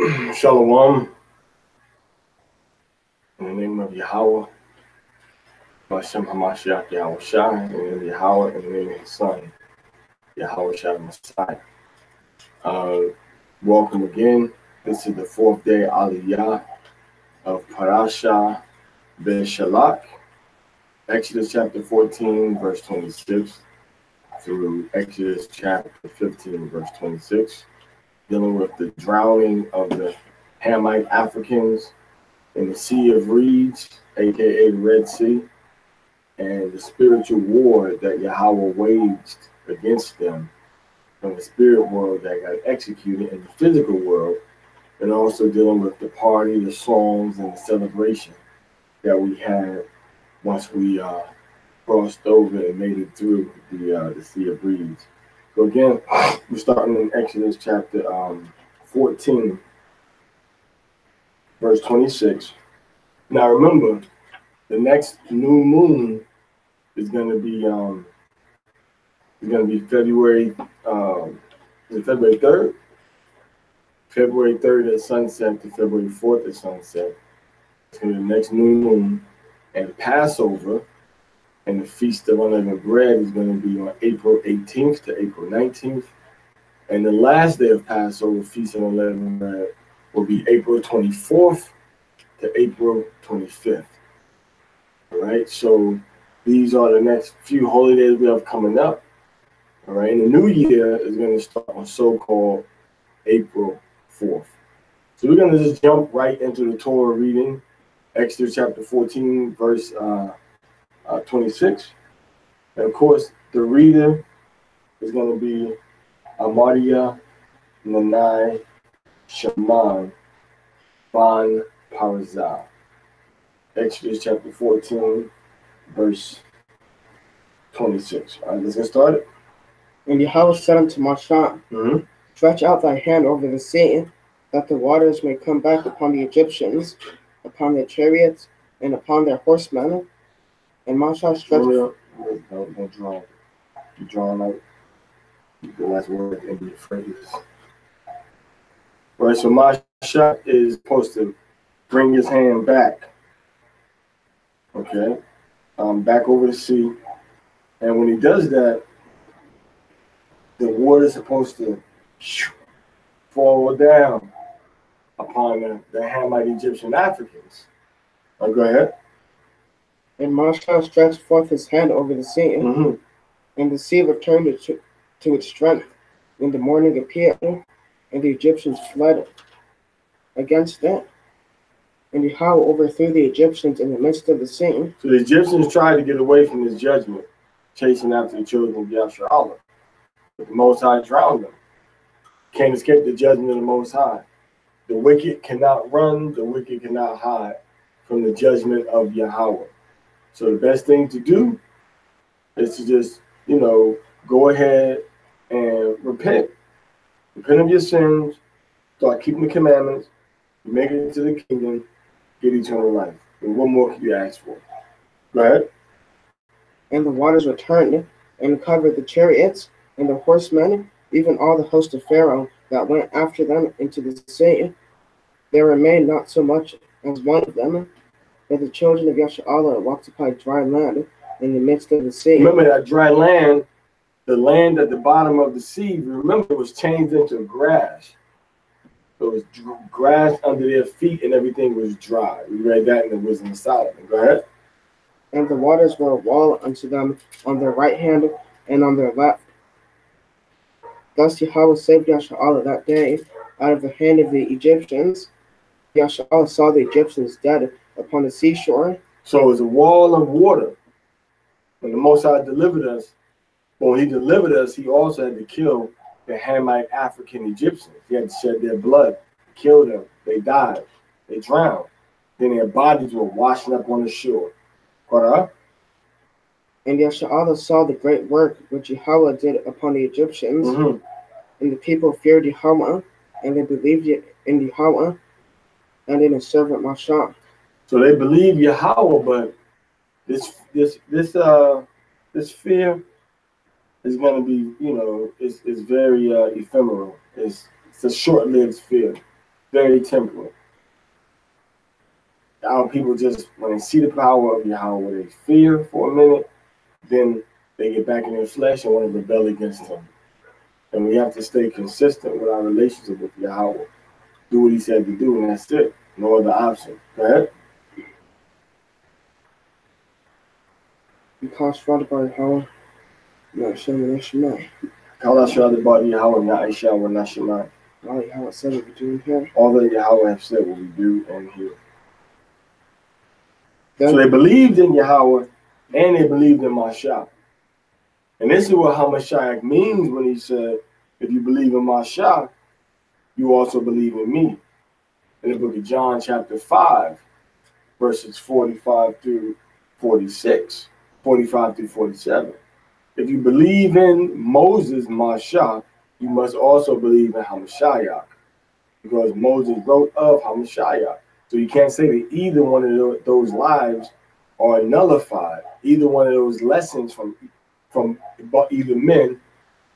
Shalom, in the name of Yahweh, Hashem HaMashiach Yahweh Shai, in the name of Yahweh, in the name of His Son, Yahweh Shai Messiah. Welcome again. This is the fourth day Aliyah of Parashah Beshalach, Exodus chapter 14, verse 26, through Exodus chapter 15, verse 26, dealing with the drowning of the Hamite Africans in the Sea of Reeds, aka the Red Sea, and the spiritual war that Yahweh waged against them from the spirit world that got executed in the physical world, and also dealing with the party, the songs, and the celebration that we had once we crossed over and made it through the Sea of Reeds. So again, we're starting in Exodus chapter 14, verse 26. Now remember, the next new moon is going to be February February 3rd. February 3rd at sunset to February 4th at sunset. It's going to be the next new moon, and Passover and the Feast of Unleavened Bread is going to be on April 18th to April 19th. And the last day of Passover, Feast of Unleavened Bread, will be April 24th to April 25th. All right, so these are the next few holidays we have coming up. All right, and the new year is going to start on so-called April 4th. So we're going to just jump right into the Torah reading, Exodus chapter 14, verse 26. And of course, the reader is going to be Aliyah Nanai Shaman Ban Parashah. Exodus chapter 14, verse 26. All right, let's get started. And Yahweh said unto Moshe, Stretch out thy hand over the sea, that the waters may come back upon the Egyptians, upon their chariots, and upon their horsemen. And Moshe stretched... Don't draw. You draw like the last word in the phrases. All right, so Moshe is supposed to bring his hand back. Okay, back over the sea. And when he does that, the water is supposed to fall down upon the Hamite Egyptian Africans. Go ahead. And Moshe stretched forth his hand over the sea, and the sea returned to its strength when the morning appeared, and the Egyptians fled against it. And Yahweh overthrew the Egyptians in the midst of the sea. So the Egyptians tried to get away from this judgment, chasing after the children of Yahshua. But the Most High drowned them. Can't escape the judgment of the Most High. The wicked cannot run, the wicked cannot hide from the judgment of Yahweh. So the best thing to do is to just, go ahead and repent. Repent of your sins, start keeping the commandments, make it to the kingdom, get eternal life. And what more can you ask for? Go ahead. And the waters returned and covered the chariots and the horsemen, even all the host of Pharaoh that went after them into the sea. There remained not so much as one of them, but the children of Yashar'Allah walked upon dry land in the midst of the sea. Remember that dry land, the land at the bottom of the sea, remember, it was changed into grass. It was grass under their feet and everything was dry. We read that in the Wisdom of Solomon. Go ahead. And the waters were a wall unto them on their right hand and on their left. Thus Yahweh saved Yashar'Allah that day out of the hand of the Egyptians. Yashar'Allah saw the Egyptians dead upon the seashore. So it was a wall of water. When the Most High delivered us, when he delivered us, he also had to kill the Hamite African Egyptians. He had to shed their blood, kill them. They died. They drowned. Then their bodies were washing up on the shore. And Yashar'Allah saw the great work which Yahweh did upon the Egyptians. And the people feared Yahweh, and they believed in Yahweh and in his servant Moshe. So they believe Yahweh, but this fear is going to be, it's very ephemeral. It's a short-lived fear. very temperate. Our people just, when they see the power of Yahweh, they fear for a minute, then they get back in their flesh and want to rebel against him. And we have to stay consistent with our relationship with Yahweh. Do what he said to do, and that's it. No other option. Go ahead. Because surrounded by Yahweh, not Shem and Shemai. Kala surrounded by Yahweh, not Yahweh, not Shemai. All Yahweh said what we do in here. All that Yahweh have said what we do and hear. Then, So they believed in Yahweh and they believed in Mashiach. And this is what Hamashiach means when he said, if you believe in Mashiach, you also believe in me. In the book of John, chapter 5, verses 45 through 46, 45 through 47. If you believe in Moses, Mashiach, you must also believe in Hamashiach, because Moses wrote of Hamashiach. So you can't say that either one of those lives are nullified. Either one of those lessons from either men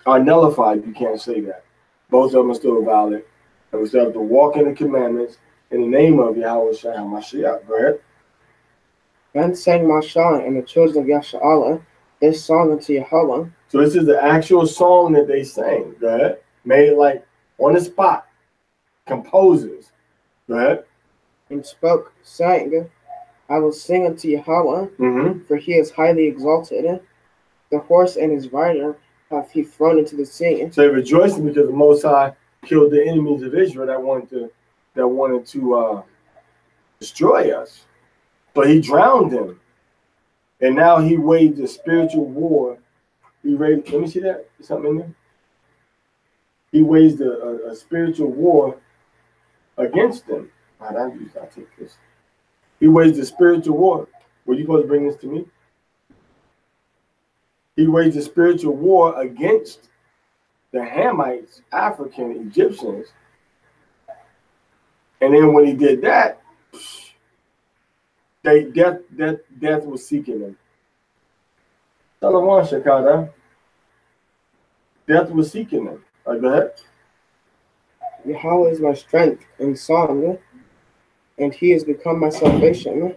are nullified. You can't say that. Both of them are still valid. And we still have to walk in the commandments in the name of Yahweh Shai HaMashiach. Go ahead. then sang Mashah and the children of Yasha'Allah this song unto Yahweh. So this is the actual song that they sang. Go ahead. Made like on the spot. Composers. Go ahead. And spoke, saying, I will sing unto Yahweh, for he is highly exalted. The horse and his rider hath he thrown into the sea. So they rejoicing because the Most High killed the enemies of Israel that wanted to destroy us. But he drowned them. And now he waged a spiritual war. Let me see that. Is something in there? He waged a spiritual war against them. I'll take this. He waged a spiritual war. Were you supposed to bring this to me? He waged a spiritual war against the Hamites, African Egyptians. And then when he did that, death was seeking them. Shalom, Shakada. Death was seeking them. Go ahead. Yahweh is my strength and song, and he has become my salvation.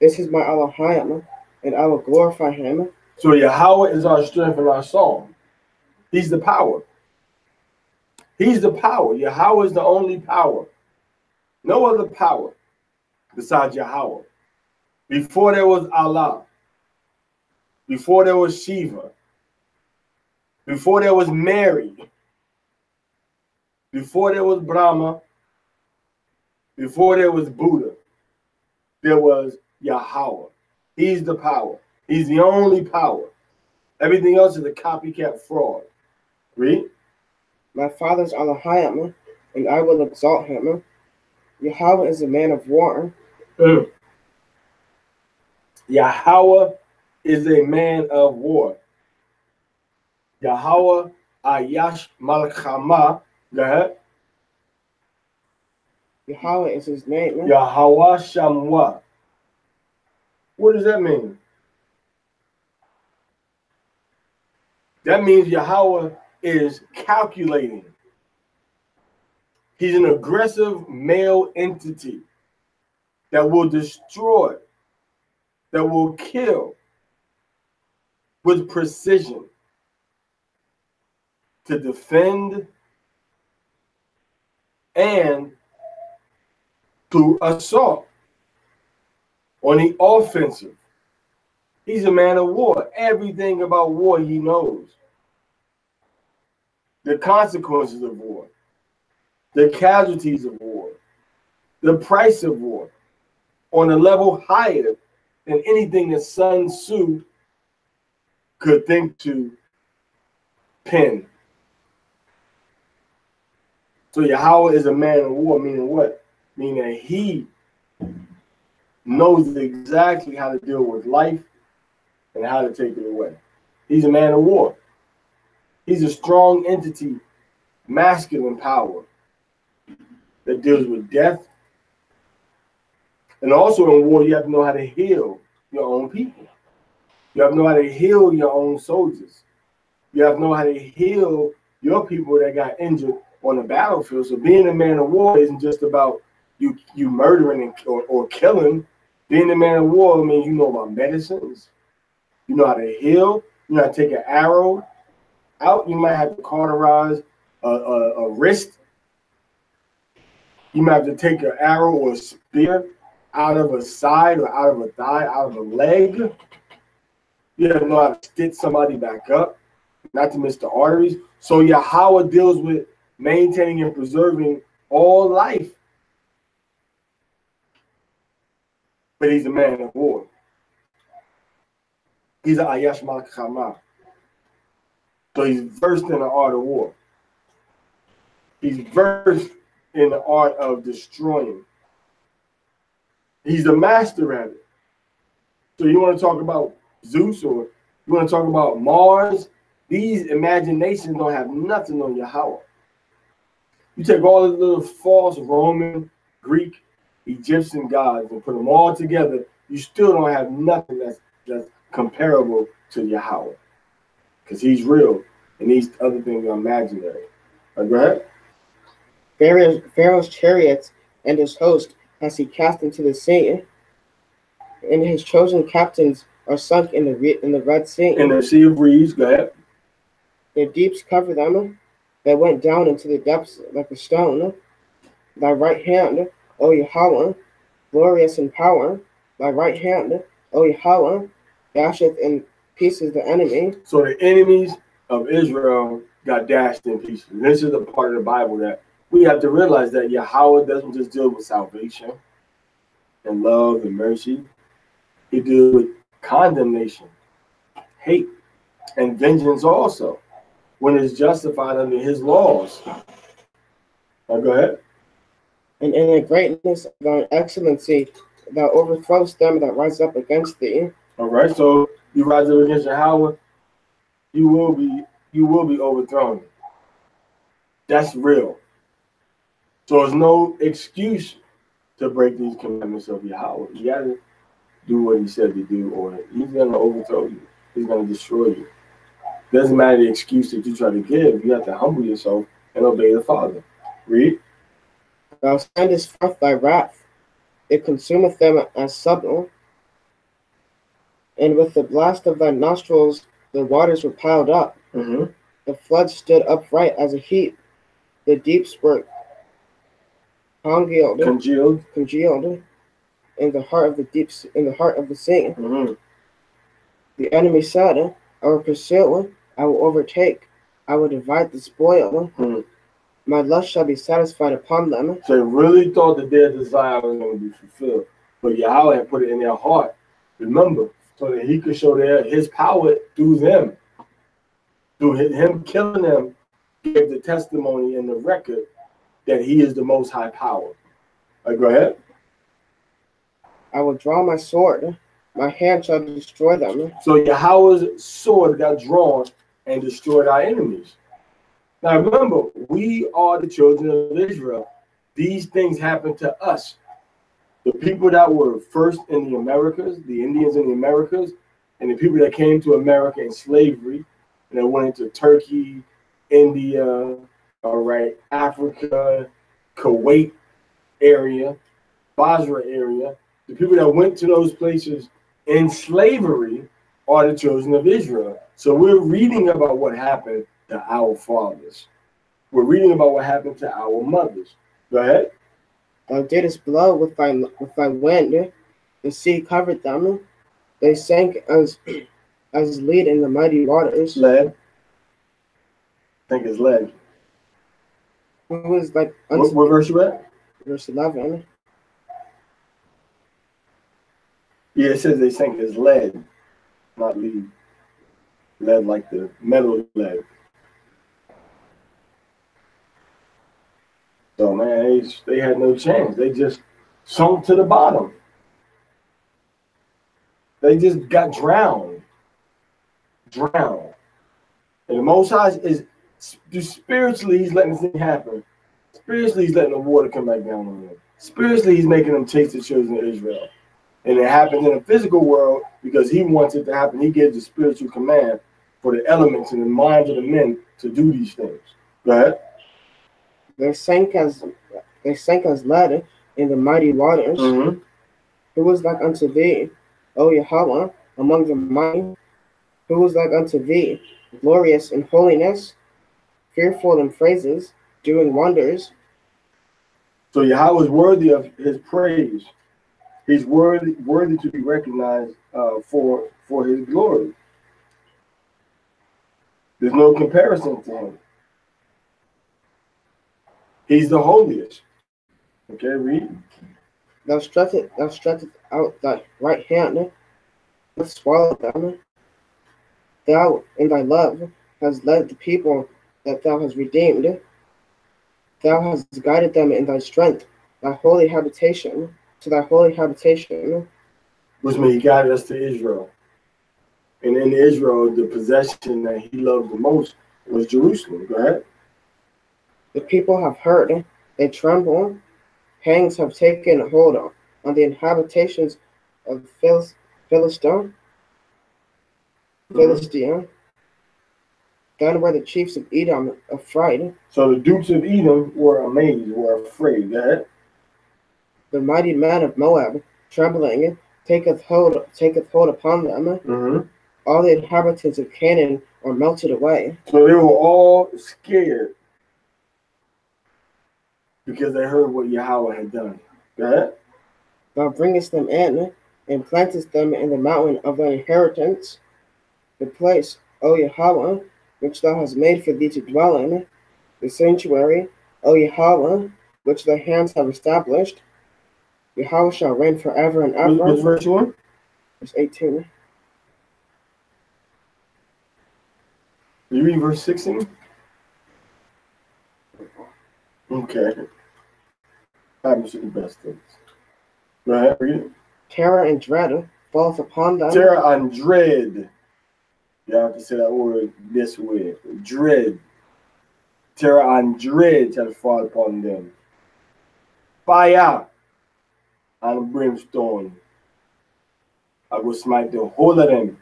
This is my Elohim, and I will glorify him. So Yahweh is our strength and our song. He's the power. He's the power. Yahweh is the only power. No other power besides Yahweh. Before there was Allah. Before there was Shiva. Before there was Mary. Before there was Brahma. Before there was Buddha. There was Yahweh. He's the power. He's the only power. Everything else is a copycat fraud. Read. My father's Elohim, and I will exalt him. Yahweh is a man of war. Yahweh is a man of war. Yahweh Ayash Malchama. Go ahead. Yahweh is his name. Yahweh Shamwa. What does that mean? That means Yahweh is calculating. He's an aggressive male entity that will destroy, that will kill with precision to defend and to assault on the offensive. He's a man of war. Everything about war he knows. The consequences of war, the casualties of war, the price of war, on a level higher than anything that Sun Tzu could think to pen. So Yahweh is a man of war, meaning what? Meaning that he knows exactly how to deal with life and how to take it away. He's a man of war. He's a strong entity, masculine power that deals with death. And also in war, you have to know how to heal your own people. You have to know how to heal your own soldiers. You have to know how to heal your people that got injured on the battlefield. So being a man of war isn't just about you murdering or killing. Being a man of war means you know about medicines, you know how to heal, you know how to take an arrow out. You might have to cauterize a wrist. You might have to take an arrow or a spear out of a side or out of a thigh, out of a leg. You have to know how to stitch somebody back up, not to miss the arteries. So Yahweh deals with maintaining and preserving all life. But he's a man of war. He's an Ayash Malchama. So he's versed in the art of war. He's versed in the art of destroying. He's a master at it. So you want to talk about Zeus or you want to talk about Mars? These imaginations don't have nothing on Yahweh. You take all the little false Roman, Greek, Egyptian gods and put them all together, you still don't have nothing that's comparable to Yahweh. Because he's real and these other things are imaginary. Go ahead. Pharaoh's chariots and his host has he cast into the sea, and his chosen captains are sunk in the Red Sea. In the Sea of Reeds, go ahead. The deeps cover them. They went down into the depths like a stone. Thy right hand, O Yahweh, glorious in power. Thy right hand, O Yahweh, dasheth in pieces the enemy. So the enemies of Israel got dashed in pieces. And this is the part of the Bible that we have to realize that Yahweh doesn't just deal with salvation and love and mercy. He deals with condemnation, hate, and vengeance also when it's justified under his laws. Now go ahead. And in the greatness of thy excellency, thou overthrowest them that rise up against thee. All right, so you rise up against Yahweh, you will be overthrown. That's real. So there's no excuse to break these commandments of Yahweh. You got to do what he said to do, or he's going to overthrow you. He's going to destroy you. Doesn't matter the excuse that you try to give. You have to humble yourself and obey the Father. Read. Thou sendest forth thy wrath. It consumeth them as stubble. And with the blast of thy nostrils, the waters were piled up. Mm-hmm. The flood stood upright as a heap. The deeps were congealed in the heart of the deeps, in the heart of the sea. Mm-hmm. The enemy said, I will pursue, I will overtake, I will divide the spoil. Mm-hmm. My lust shall be satisfied upon them. So they really thought that their desire was going to be fulfilled. But Yahweh had put it in their heart. Remember, so that he could show his power through them. Through him killing them, gave the testimony and the record that he is the most high power. Go ahead. I will draw my sword. My hand shall destroy them. So Yahweh's sword got drawn and destroyed our enemies. Now remember, we are the children of Israel. These things happened to us. The people that were first in the Americas, the Indians in the Americas, and the people that came to America in slavery, and they went into Turkey, India, Africa, Kuwait area, Basra area. The people that went to those places in slavery are the children of Israel. So we're reading about what happened to our fathers. We're reading about what happened to our mothers. Go ahead. Thou didst blow with thy wind. The sea covered them. They sank as lead in the mighty waters. Lead. I think it's lead. It was like what verse you at? Verse 11. Yeah, it says they sank as lead, not lead. Lead like the metal lead. So man, they had no chance. They just sunk to the bottom. They just got drowned. And the Most High is spiritually, he's letting this thing happen. Spiritually, he's letting the water come back down on them. Spiritually, he's making them chase the children of Israel. And it happens in the physical world because he wants it to happen. He gives the spiritual command for the elements and the minds of the men to do these things. Go ahead. They sank as lead in the mighty waters. Mm-hmm. Who was like unto thee, O Yahweh, among the mighty? Who was like unto thee, glorious in holiness, fearful in praises, doing wonders? So Yahweh is worthy of his praise. He's worthy to be recognized for his glory. There's no comparison to him. He's the holiest. Okay, read. Thou stretchest out thy right hand, and swallowed them. Thou in thy love hast led the people that thou hast redeemed. Thou hast guided them in thy strength, thy holy habitation, to thy holy habitation. Which means he guided us to Israel. And in Israel, the possession that he loved the most was Jerusalem. Go ahead. The people have heard, they tremble. Pangs have taken hold on the inhabitations of Philistia. Then were the chiefs of Edom affrighted. So the dukes of Edom were amazed, were afraid. Go ahead. The mighty man of Moab, trembling, taketh hold upon them. Mm-hmm. All the inhabitants of Canaan are melted away. So they were all scared because they heard what Yahweh had done. Go ahead. Thou bringest them in, and plantest them in the mountain of thy inheritance, the place, O Yahweh, which thou hast made for thee to dwell in, the sanctuary, O Yahweh, which thy hands have established. Yahweh shall reign forever and ever. What's verse 1? Verse 18. You read verse 16? Okay. Happens to the best things. Go ahead, read it. Terror and dread falleth upon them. Terror and dread. You have to say that word this way. Dread. Terror and dread shall fall upon them. Fire and brimstone. I will smite the whole of them.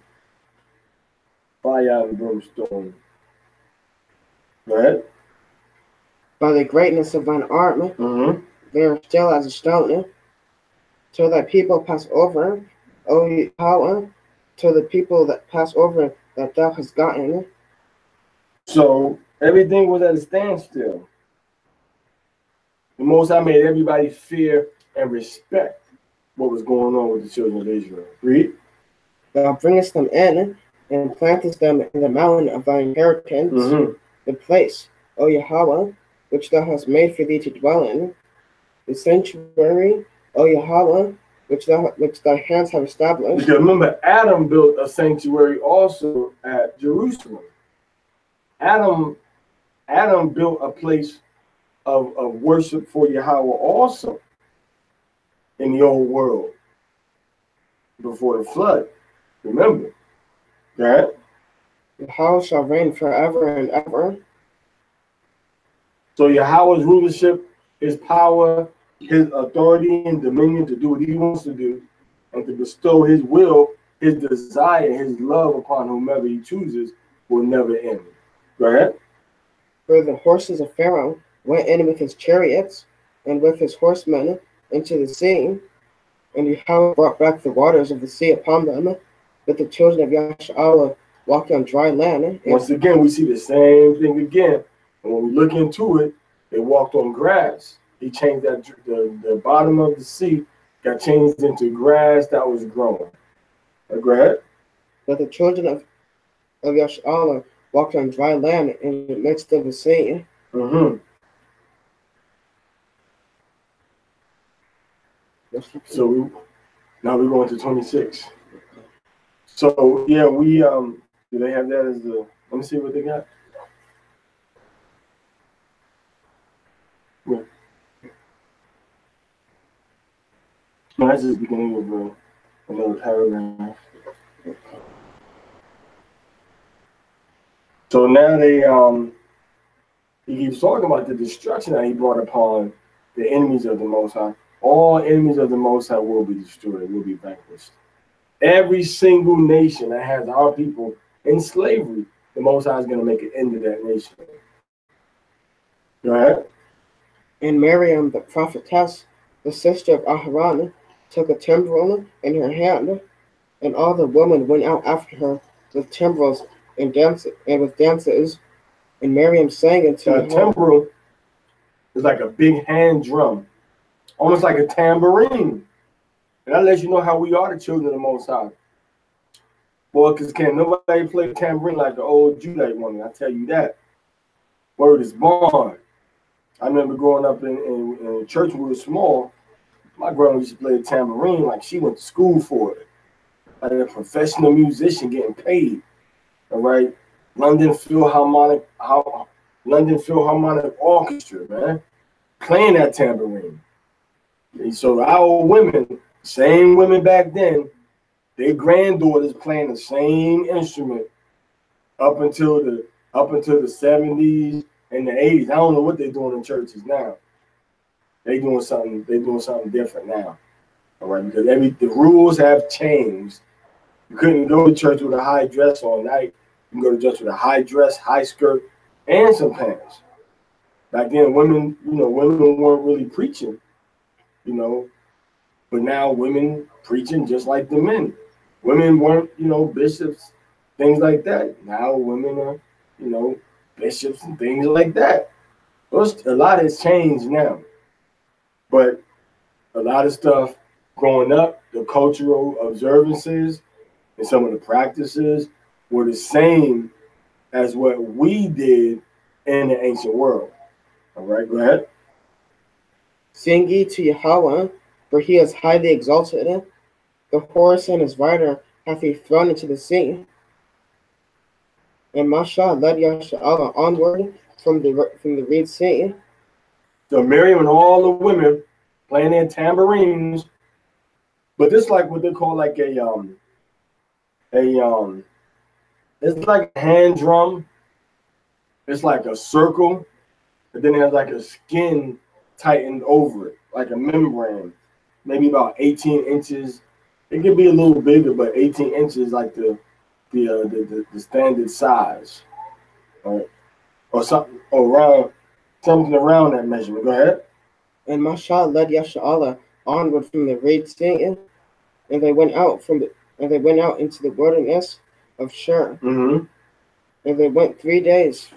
Fire and brimstone. Go ahead. By the greatness of thine arm, Mm-hmm. they are still as a stone, till thy people pass over, O Yahweh, till the people that pass over that thou hast gotten. So everything was at a standstill. The Most High made everybody fear and respect what was going on with the children of Israel. Read. Thou bringest them in, and plantest them in the mountain of thy inheritance, the place, O Yahweh, which thou hast made for thee to dwell in, the sanctuary, O Yahweh, which thy hands have established. Because remember, Adam built a sanctuary also at Jerusalem. Adam built a place of worship for Yahweh also in the old world before the flood. Remember, right? Yahweh shall reign forever and ever. So Yahweh's rulership, his power, his authority and dominion to do what he wants to do and to bestow his will, his desire, his love upon whomever he chooses will never end. Go ahead. For the horses of Pharaoh went in with his chariots and with his horsemen into the sea, and Yahweh brought back the waters of the sea upon them, but the children of Yashala walked on dry land. Once again, we see the same thing again. And when we look into it, they walked on grass. He changed that the bottom of the sea got changed into grass that was growing. Go ahead. But the children of Yashala walked on dry land in the midst of the sea. Mm-hmm. So now we're going to 26. So yeah, we do they have that as the? Let me see what they got. Yeah. No, that's just the beginning of another paragraph. So now he keeps talking about the destruction that he brought upon the enemies of the Most High. All enemies of the Most High will be destroyed, will be vanquished. Every single nation that has our people in slavery, the Most High is going to make an end to that nation. Go ahead. And Miriam the prophetess, the sister of Aharon, took a timbrel in her hand, and all the women went out after her with timbrels and with dances. And Miriam sang unto Now, a Yahweh. timbrel is like a big hand drum, almost like a tambourine. And that lets you know how we are the children of the Most High. Boy, because can't nobody play tambourine like the old Judite woman, I tell you that. Word is born. I remember growing up in church when we were small, my grandma used to play the tambourine like she went to school for it. Like a professional musician getting paid. All right. London Philharmonic Orchestra, man. Playing that tambourine. And so our women, same women back then, their granddaughters playing the same instrument up until the 70s and the 80s. I don't know what they're doing in churches now. They're doing something different now. All right, because the rules have changed. You couldn't go to church with a high dress on. Now you can go to church with a high dress, high skirt, and some pants. Back then, women weren't really preaching, but now women preaching just like the men. Women weren't, bishops, things like that. Now women are, bishops and things like that. A lot has changed now. But a lot of stuff growing up, the cultural observances and some of the practices were the same as what we did in the ancient world. All right, go ahead. Sing ye to Yahweh, for he has highly exalted. The horse and his rider hath he thrown into the sea. And Masha led Yasha'Allah onward from the reed sea. So Miriam and all the women playing their tambourines, but this like what they call like it's like a hand drum. It's like a circle, but then it has like a skin tightened over it, like a membrane, maybe about 18 inches. It could be a little bigger, but 18 inches like the standard size, right? Or something around that measurement. Go ahead. And Masha led Yasha'Allah onward from the reed sea, and they went out into the wilderness of Shur. Mm-hmm. And they went 3 days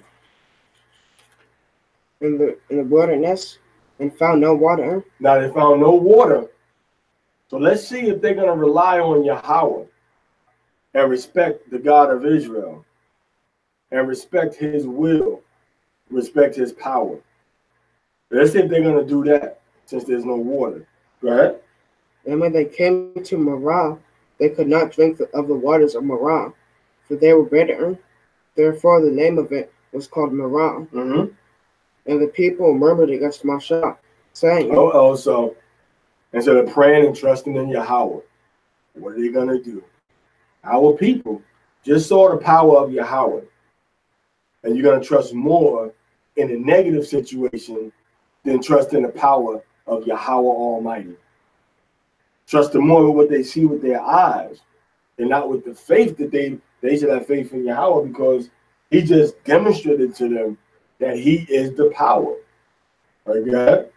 in the wilderness and found no water. Now they found no water. So let's see if they're going to rely on Yahweh and respect the God of Israel and respect his will, respect his power. Let's see if they're going to do that since there's no water. Go ahead. And when they came to Marah, they could not drink of the waters of Marah, for they were bitter. Therefore the name of it was called Marah. Mm-hmm. And the people murmured against Masha, saying, So instead of praying and trusting in Yahweh, what are they going to do? Our people just saw the power of Yahweh. And you're going to trust more in a negative situation than trust in the power of Yahweh Almighty. Trust them more with what they see with their eyes and not with the faith that they should have faith in Yahweh, because he just demonstrated to them that he is the power. All right, go ahead.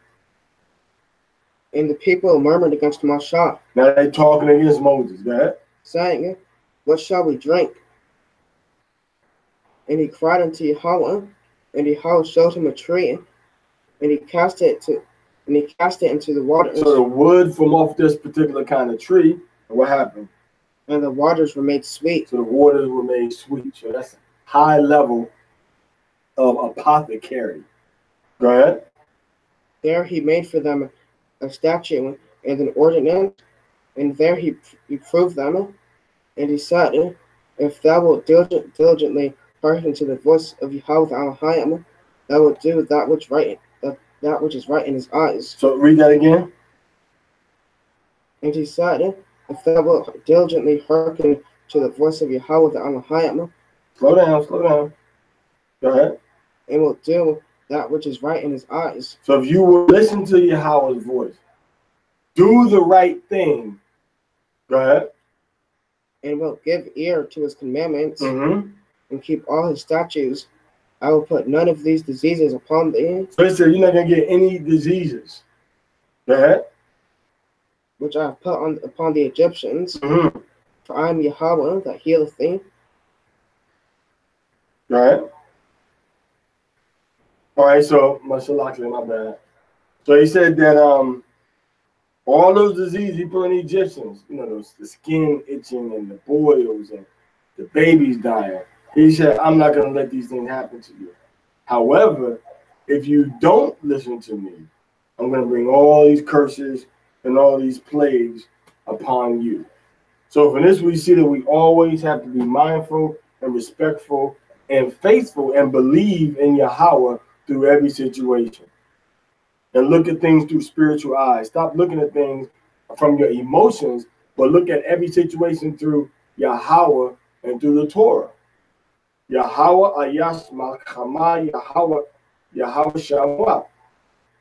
And the people murmured against Masha. Now they're talking against Moses. Go ahead. Saying, what shall we drink? And he cried unto Yahweh, and Yahweh showed him a tree, and he cast it into the waters. So the wood from off this particular kind of tree, and what happened? And the waters were made sweet. So the waters were made sweet. So that's a high level of apothecary. Go ahead. There he made for them a statute and an ordinance, and there he proved them. And he said, if thou wilt diligently hearken to the voice of Yahweh Elohim, thou wilt do that which is right in his eyes. So read that again. And he said, if thou wilt diligently hearken to the voice of Yahweh Elohim, Slow down. Go ahead. And will do that which is right in his eyes. So if you will listen to Yahweh's voice, do the right thing. Go ahead. And will give ear to his commandments, Mm-hmm. and keep all his statutes, I will put none of these diseases upon thee. So it said you're not going to get any diseases. Go ahead. Which I have put upon the Egyptians. Mm-hmm. For I am Yahweh that healeth thee. Go ahead. All right, so Beshalach, my bad. So he said that all those diseases he put on the Egyptians, the skin itching and the boils and the babies dying. He said, I'm not going to let these things happen to you. However, if you don't listen to me, I'm going to bring all these curses and all these plagues upon you. So from this, we see that we always have to be mindful and respectful and faithful and believe in Yahweh through every situation. And look at things through spiritual eyes. Stop looking at things from your emotions, but look at every situation through Yahweh and through the Torah. Yahweh Ayash Malchama, Yahweh Shawah.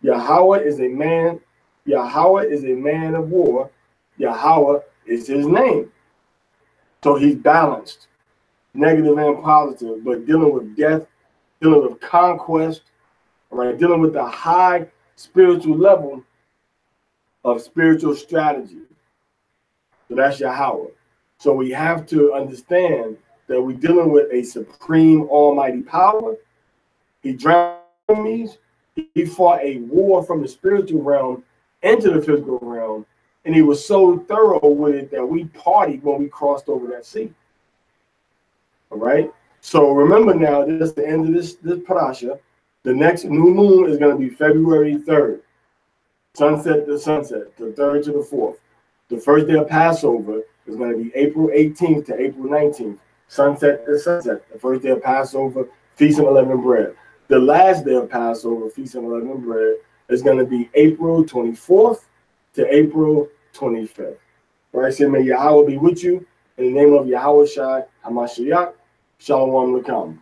Yahweh is a man. Yahweh is a man of war. Yahweh is his name. So he's balanced, negative and positive, but dealing with death, dealing with conquest, right? Dealing with the high spiritual level of spiritual strategy. So that's Yahweh. So we have to understand that we're dealing with a supreme almighty power. He drowned enemies. He fought a war from the spiritual realm into the physical realm. And he was so thorough with it that we partied when we crossed over that sea. All right. So remember now, this is the end of this Parashah. The next new moon is going to be February 3rd. Sunset to sunset, the 3rd to the 4th. The first day of Passover is going to be April 18th to April 19th. Sunset to sunset, the first day of Passover, Feast of Unleavened Bread. The last day of Passover, Feast of Unleavened Bread, is going to be April 24th to April 25th. All right, so may Yahweh be with you. In the name of Yahweh Shai HaMashiach, Shalom Lekam.